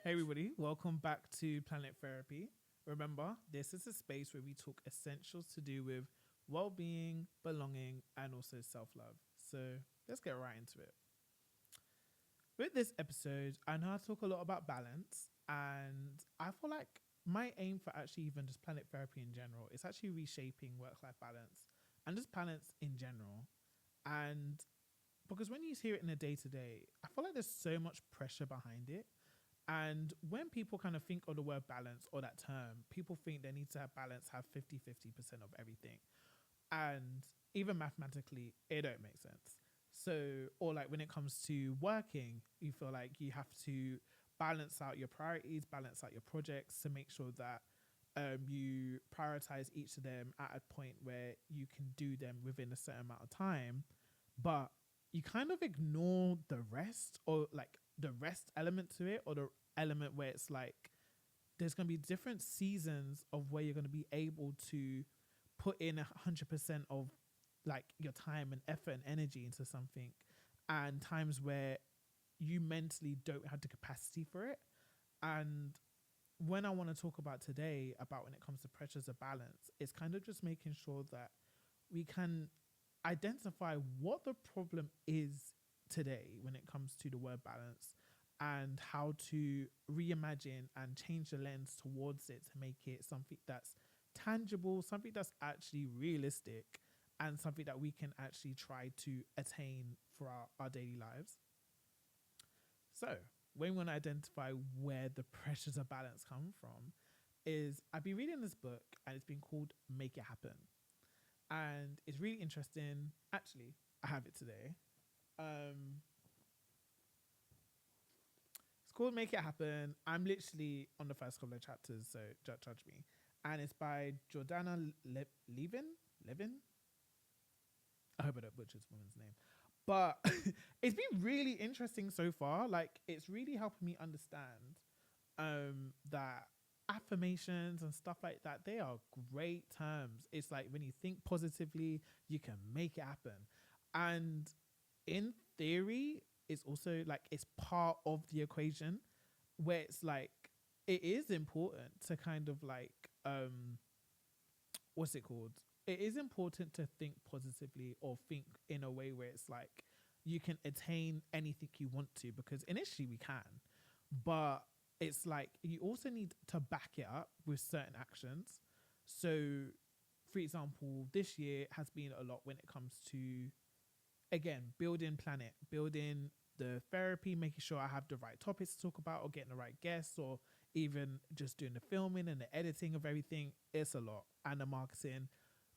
Hey everybody, welcome back to Planet Therapy. Remember, this is a space where we talk essentials to do with well-being, belonging, and also self-love. So let's get right into it. With this episode, I know I talk a lot about balance, and I feel like my aim for actually even just Planet Therapy in general is actually reshaping work-life balance and just balance in general. And because when you hear it in a day-to-day, I feel like there's so much pressure behind it. And when people kind of think of the word balance or that term, people think they need to have balance, have 50-50% of everything. And even mathematically, it don't make sense. So, or like when it comes to working, you feel like you have to balance out your priorities, balance out your projects to make sure that you prioritize each of them at a point where you can do them within a certain amount of time. But you kind of ignore the rest or like the rest element to it, or the element where it's like there's going to be different seasons of where you're going to be able to put in 100% of like your time and effort and energy into something, and times where you mentally don't have the capacity for it. And when I want to talk about today about when it comes to pressures of balance, it's kind of just making sure that we can identify what the problem is today when it comes to the word balance, and how to reimagine and change the lens towards it to make it something that's tangible, something that's actually realistic, and something that we can actually try to attain for our daily lives. So, when we want to identify where the pressures of balance come from, is I've been reading this book and it's been called Make It Happen. And it's really interesting. Actually, I have it today. Um, it's called Make It Happen. I'm literally on the first couple of chapters, so judge me. And it's by Jordana Levin. Levin? I hope I don't butcher this woman's name. But it's been really interesting so far. Like, it's really helping me understand that affirmations and stuff like that, they are great terms. It's like when you think positively, you can make it happen. And in theory, it's also like it's part of the equation, where it's like it is important to kind of like what's it called? It is important to think positively or think in a way where it's like you can attain anything you want to, because initially we can, but it's like you also need to back it up with certain actions. So, for example, this year has been a lot when it comes to, again, building Planet, building the therapy, making sure I have the right topics to talk about, or getting the right guests, or even just doing the filming and the editing of everything. It's a lot. And the marketing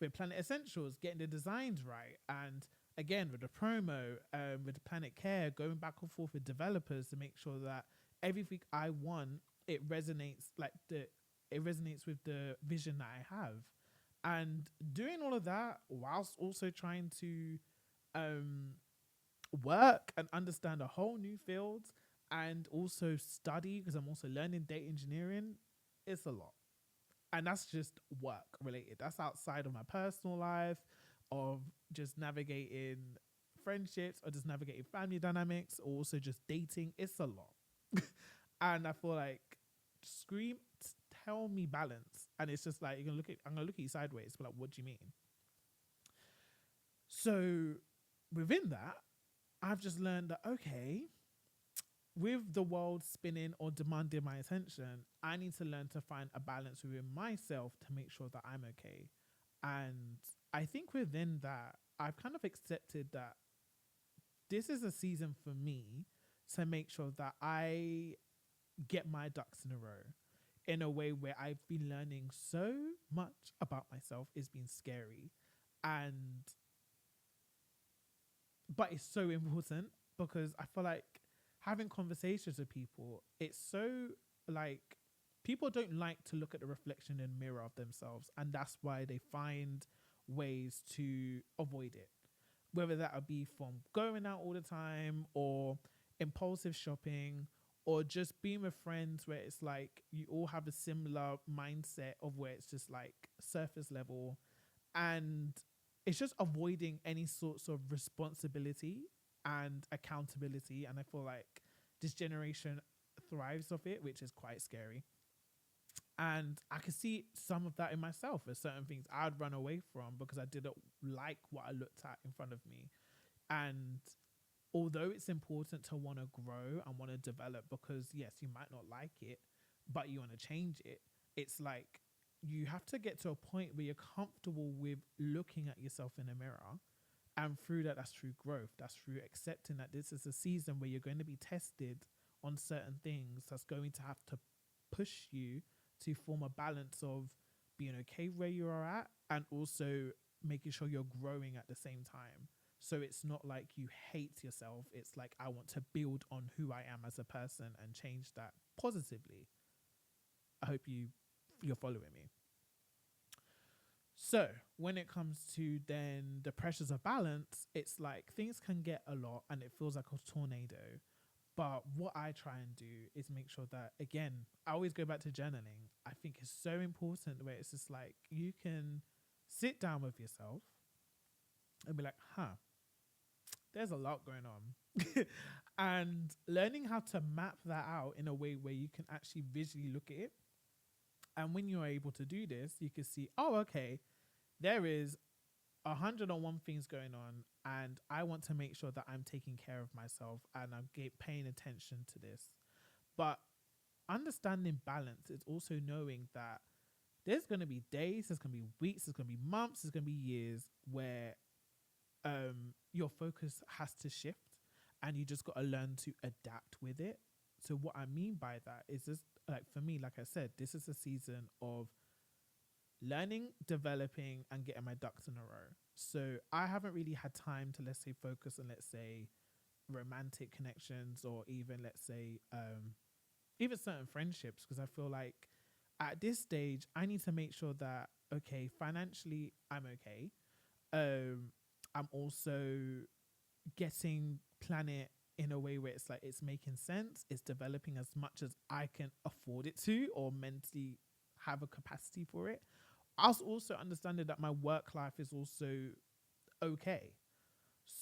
with Planet Essentials, getting the designs right. And again, with the promo, with the Planet Care, going back and forth with developers to make sure that everything I want, it resonates with the vision that I have. And doing all of that whilst also trying to um, work and understand a whole new field, and also study, because I'm also learning data engineering. It's a lot. And that's just work related. That's outside of my personal life, of just navigating friendships, or just navigating family dynamics, or also just dating. It's a lot. And I feel like scream, tell me balance. And it's just like I'm gonna look at you sideways, but like, what do you mean? So within that, I've just learned that, okay, with the world spinning or demanding my attention, I need to learn to find a balance within myself to make sure that I'm okay. And I think within that, I've kind of accepted that this is a season for me to make sure that I get my ducks in a row in a way where I've been learning so much about myself. It's been scary. And but it's so important, because I feel like having conversations with people, it's so like people don't like to look at the reflection in the mirror of themselves, and that's why they find ways to avoid it, whether that would be from going out all the time, or impulsive shopping, or just being with friends where it's like you all have a similar mindset of where it's just like surface level, and it's just avoiding any sorts of responsibility and accountability. And I feel like this generation thrives of it, which is quite scary. And I could see some of that in myself. There's certain things I'd run away from because I didn't like what I looked at in front of me. And although it's important to want to grow and want to develop, because yes, you might not like it, but you want to change it, it's like you have to get to a point where you're comfortable with looking at yourself in a mirror. And through that, that's through growth. That's through accepting that this is a season where you're going to be tested on certain things. That's going to have to push you to form a balance of being okay where you are at and also making sure you're growing at the same time. So it's not like you hate yourself. It's like, I want to build on who I am as a person and change that positively. I hope you're following me. So when it comes to then the pressures of balance, it's like things can get a lot and it feels like a tornado. But what I try and do is make sure that, again, I always go back to journaling. I think it's so important where it's just like you can sit down with yourself and be like, there's a lot going on. And learning how to map that out in a way where you can actually visually look at it. And when you're able to do this, you can see, oh, okay, there is 101 things going on, and I want to make sure that I'm taking care of myself and I'm paying attention to this. But understanding balance is also knowing that there's going to be days, there's going to be weeks, there's going to be months, there's going to be years where your focus has to shift, and you just got to learn to adapt with it. So what I mean by that is just like, for me, like I said, this is a season of learning, developing, and getting my ducks in a row. So I haven't really had time to, let's say, focus on, let's say, romantic connections, or even, let's say, even certain friendships, because I feel like at this stage, I need to make sure that, okay, financially, I'm okay. I'm also getting Planet in a way where it's like it's making sense, it's developing as much as I can afford it to, or mentally have a capacity for it. I was also understanding that my work life is also okay.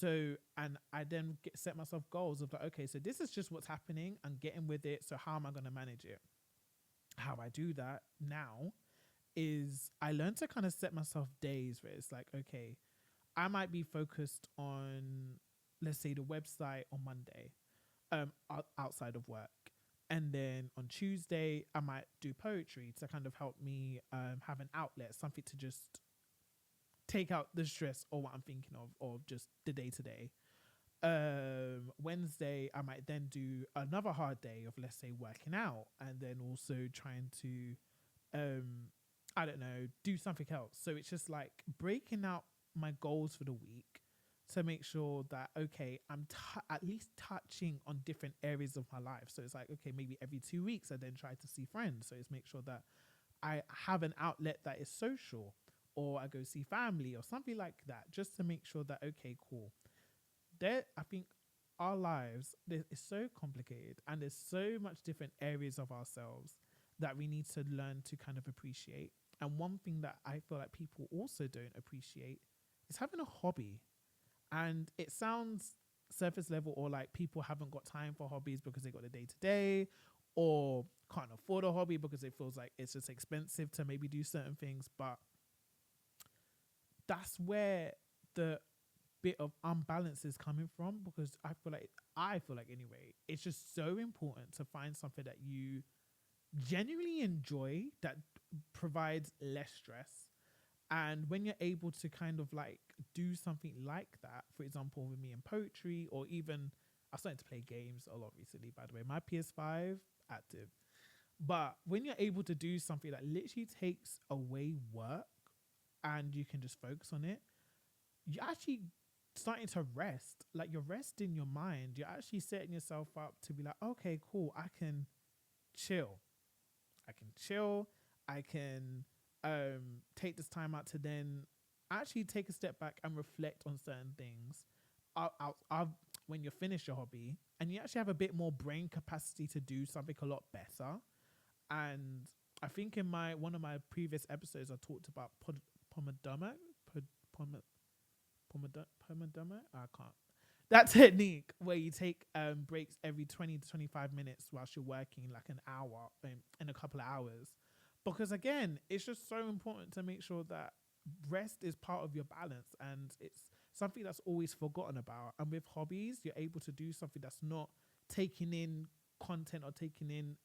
So, and I then set myself goals of like, okay, so this is just what's happening and getting with it. So how am I going to manage it? How I do that now is I learned to kind of set myself days where it's like, okay, I might be focused on, let's say, the website on Monday, outside of work. And then on Tuesday, I might do poetry to kind of help me have an outlet, something to just take out the stress or what I'm thinking of, or just the day to day. Wednesday, I might then do another hard day of, let's say, working out, and then also trying to, I don't know, do something else. So it's just like breaking out my goals for the week to make sure that, okay, I'm at least touching on different areas of my life. So it's like, okay, maybe every 2 weeks I then try to see friends. So it's make sure that I have an outlet that is social, or I go see family or something like that, just to make sure that, okay, cool. I think our lives is so complicated, and there's so much different areas of ourselves that we need to learn to kind of appreciate. And one thing that I feel like people also don't appreciate is having a hobby. And it sounds surface level, or like people haven't got time for hobbies because they got the day to day, or can't afford a hobby because it feels like it's just expensive to maybe do certain things. But that's where the bit of unbalance is coming from, because I feel like anyway, it's just so important to find something that you genuinely enjoy, that provides less stress. And when you're able to kind of like do something like that, for example, with me in poetry, or even I started to play games a lot recently, by the way, my PS5 active. But when you're able to do something that literally takes away work and you can just focus on it, you're actually starting to rest. Like, you're resting your mind. You're actually setting yourself up to be like, okay, cool, I can chill. I can take this time out to then actually take a step back and reflect on certain things. When you finish your hobby, and you actually have a bit more brain capacity to do something a lot better. And I think in one of my previous episodes, I talked about Pomodoro. I can't. that technique where you take breaks every 20 to 25 minutes whilst you're working like an hour in a couple of hours, because again it's just so important to make sure that rest is part of your balance, and it's something that's always forgotten about. And with hobbies you're able to do something that's not taking in content or taking in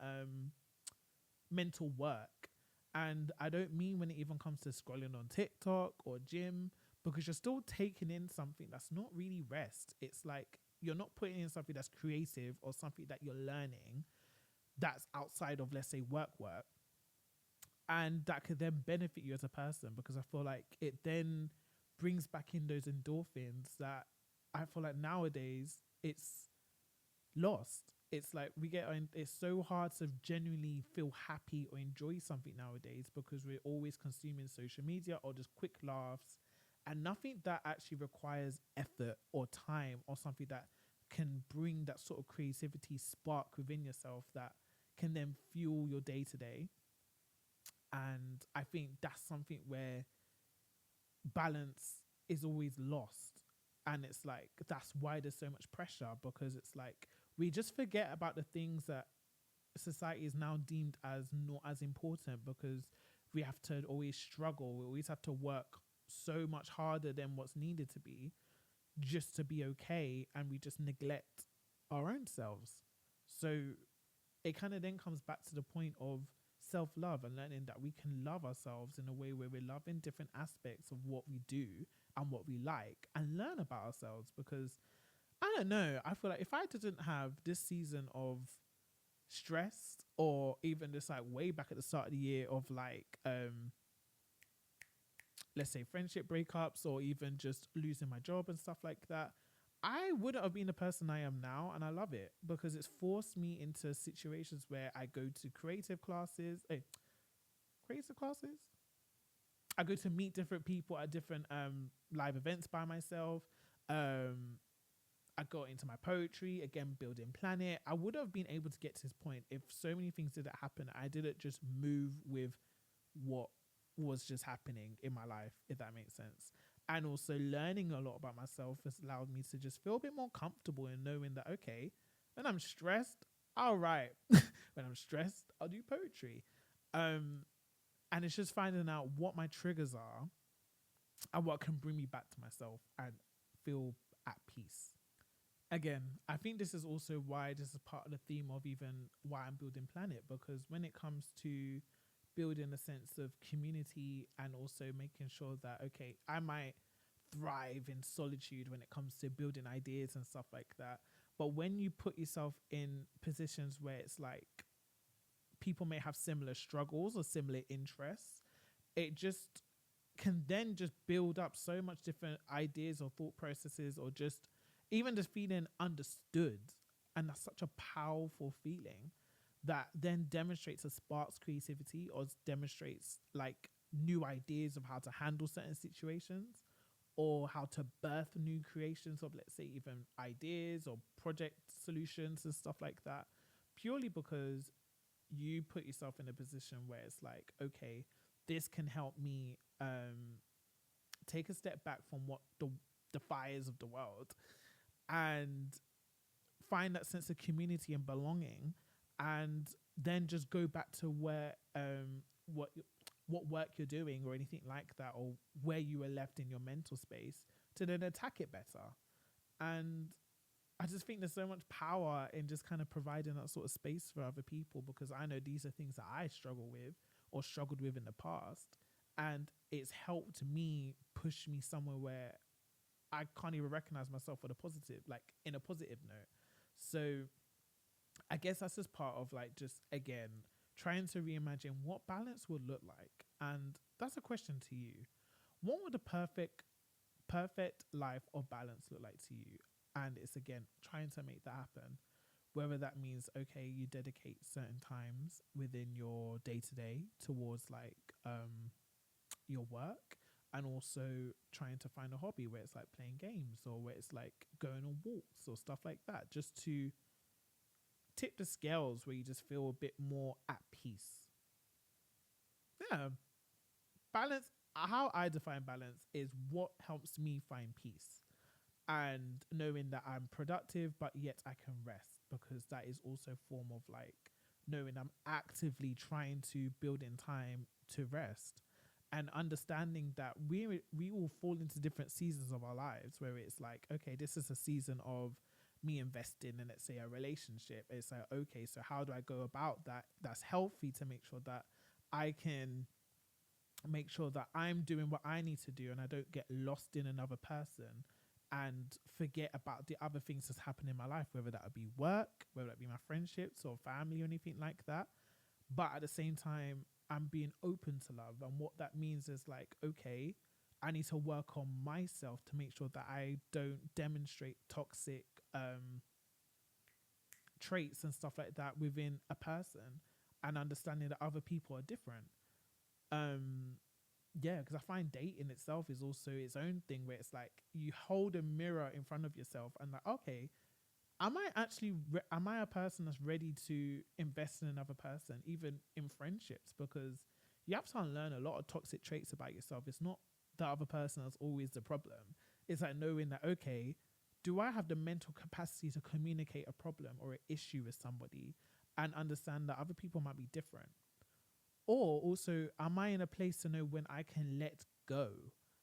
mental work. And I don't mean when it even comes to scrolling on TikTok or gym, because you're still taking in something that's not really rest. It's like you're not putting in something that's creative or something that you're learning that's outside of, let's say, work. And that could then benefit you as a person, because I feel like it then brings back in those endorphins that I feel like nowadays it's lost. It's like it's so hard to genuinely feel happy or enjoy something nowadays, because we're always consuming social media or just quick laughs, and nothing that actually requires effort or time, or something that can bring that sort of creativity spark within yourself that can then fuel your day to day. And I think that's something where balance is always lost. And it's like, that's why there's so much pressure, because it's like we just forget about the things that society is now deemed as not as important, because we have to always struggle. We always have to work so much harder than what's needed to be just to be okay. And we just neglect our own selves. So it kind of then comes back to the point of self-love and learning that we can love ourselves in a way where we're loving different aspects of what we do and what we like, and learn about ourselves. Because I don't know, I feel like if I didn't have this season of stress, or even just like way back at the start of the year of like let's say friendship breakups, or even just losing my job and stuff like that, I wouldn't have been the person I am now. And I love it because it's forced me into situations where I go to creative classes. Creative classes? I go to meet different people at different live events by myself. I got into my poetry, again, building planet. I would have been able to get to this point if so many things didn't happen. I didn't just move with what was just happening in my life, if that makes sense. And also learning a lot about myself has allowed me to just feel a bit more comfortable in knowing that, okay, when I'm stressed, I'll write. When I'm stressed, I'll do poetry. And it's just finding out what my triggers are and what can bring me back to myself and feel at peace. Again, I think this is also why this is part of the theme of even why I'm building Planet, because when it comes to building a sense of community and also making sure that, okay, I might thrive in solitude when it comes to building ideas and stuff like that. But when you put yourself in positions where it's like people may have similar struggles or similar interests, it just can then just build up so much different ideas or thought processes, or just even just feeling understood. And that's such a powerful feeling that then demonstrates or sparks creativity, or demonstrates like new ideas of how to handle certain situations, or how to birth new creations of, let's say, even ideas or project solutions and stuff like that, purely because you put yourself in a position where it's like, okay, this can help me take a step back from what the fires of the world, and find that sense of community and belonging, and then just go back to where what work you're doing or anything like that, or where you were left in your mental space, to then attack it better. And I just think there's so much power in just kind of providing that sort of space for other people, because I know these are things that I struggle with or struggled with in the past, and it's helped me push me somewhere where I can't even recognize myself for the positive, like in a positive note. So I guess that's just part of like, just again, trying to reimagine what balance would look like. And that's a question to you. What would a perfect life of balance look like to you? And it's again trying to make that happen. Whether that means, okay, you dedicate certain times within your day to day towards like your work, and also trying to find a hobby where it's like playing games, or where it's like going on walks or stuff like that, just to tip the scales where you just feel a bit more at peace. Yeah, balance. How I define balance is what helps me find peace. and knowing that I'm productive, but yet I can rest, because that is also a form of like knowing I'm actively trying to build in time to rest, and understanding that we all fall into different seasons of our lives where it's like, okay, this is a season of me investing in, let's say, a relationship. It's like, okay, so how do I go about that that's healthy to make sure that I can make sure that I'm doing what I need to do and I don't get lost in another person and forget about the other things that's happening in my life, whether that would be work, whether that be my friendships or family or anything like that. But at the same time, I'm being open to love. And what that means is like, okay, I need to work on myself to make sure that I don't demonstrate toxic traits and stuff like that within a person, and understanding that other people are different. Um, yeah, because I find dating itself is also its own thing where it's like you hold a mirror in front of yourself and like, okay, am I a person that's ready to invest in another person, even in friendships? Because you have to unlearn a lot of toxic traits about yourself. It's not the other person that's always the problem. It's like knowing that, okay, do I have the mental capacity to communicate a problem or an issue with somebody and understand that other people might be different? Or also, am I in a place to know when I can let go,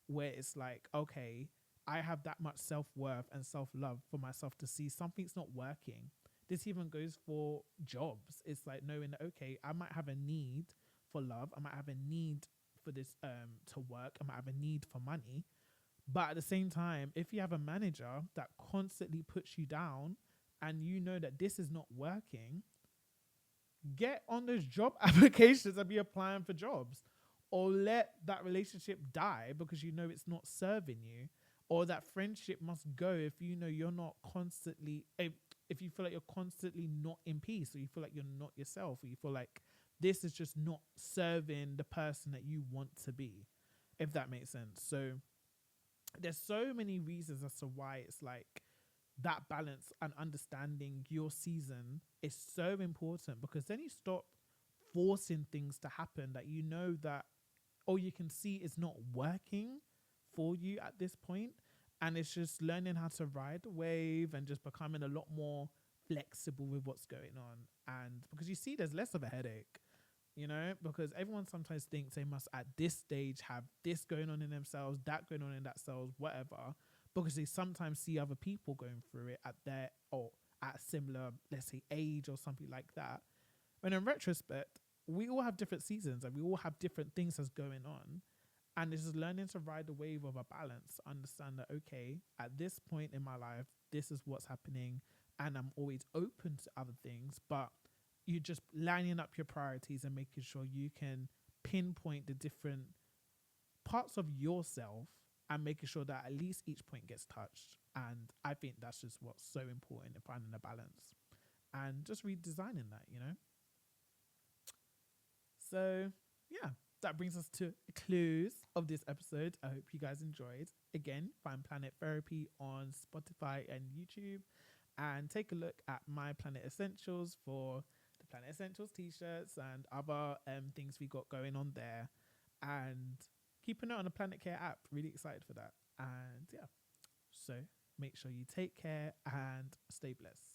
where it's like, okay, I have that much self worth and self love for myself to see something's not working. This even goes for jobs. It's like knowing that, okay, I might have a need for love, I might have a need for this to work, I might have a need for money. But at the same time, if you have a manager that constantly puts you down and you know that this is not working, get on those job applications and be applying for jobs, or let that relationship die because you know it's not serving you, or that friendship must go if you know you're not constantly if you feel like you're constantly not in peace, or you feel like you're not yourself, or you feel like this is just not serving the person that you want to be, if that makes sense. So there's so many reasons as to why it's like that balance and understanding your season is so important, because then you stop forcing things to happen that you know that, or you can see is not working for you at this point, and it's just learning how to ride the wave and just becoming a lot more flexible with what's going on. And because you see there's less of a headache, because everyone sometimes thinks they must at this stage have this going on in themselves, that going on in that selves, whatever, because they sometimes see other people going through it at their, or at a similar, let's say, age or something like that. When in retrospect, we all have different seasons and we all have different things that's going on. And it's just learning to ride the wave of a balance, understand that, okay, at this point in my life, this is what's happening, and I'm always open to other things, but you're just lining up your priorities and making sure you can pinpoint the different parts of yourself and making sure that at least each point gets touched. And I think that's just what's so important in finding a balance and just redesigning that. So, yeah, that brings us to a close of this episode. I hope you guys enjoyed. Again, find Planet Therapy on Spotify and YouTube, and take a look at My Planet Essentials for the Planet Essentials t-shirts and other things we got going on there. And keep an eye on the Planet Care app. Really excited for that. And yeah, so make sure you take care and stay blessed.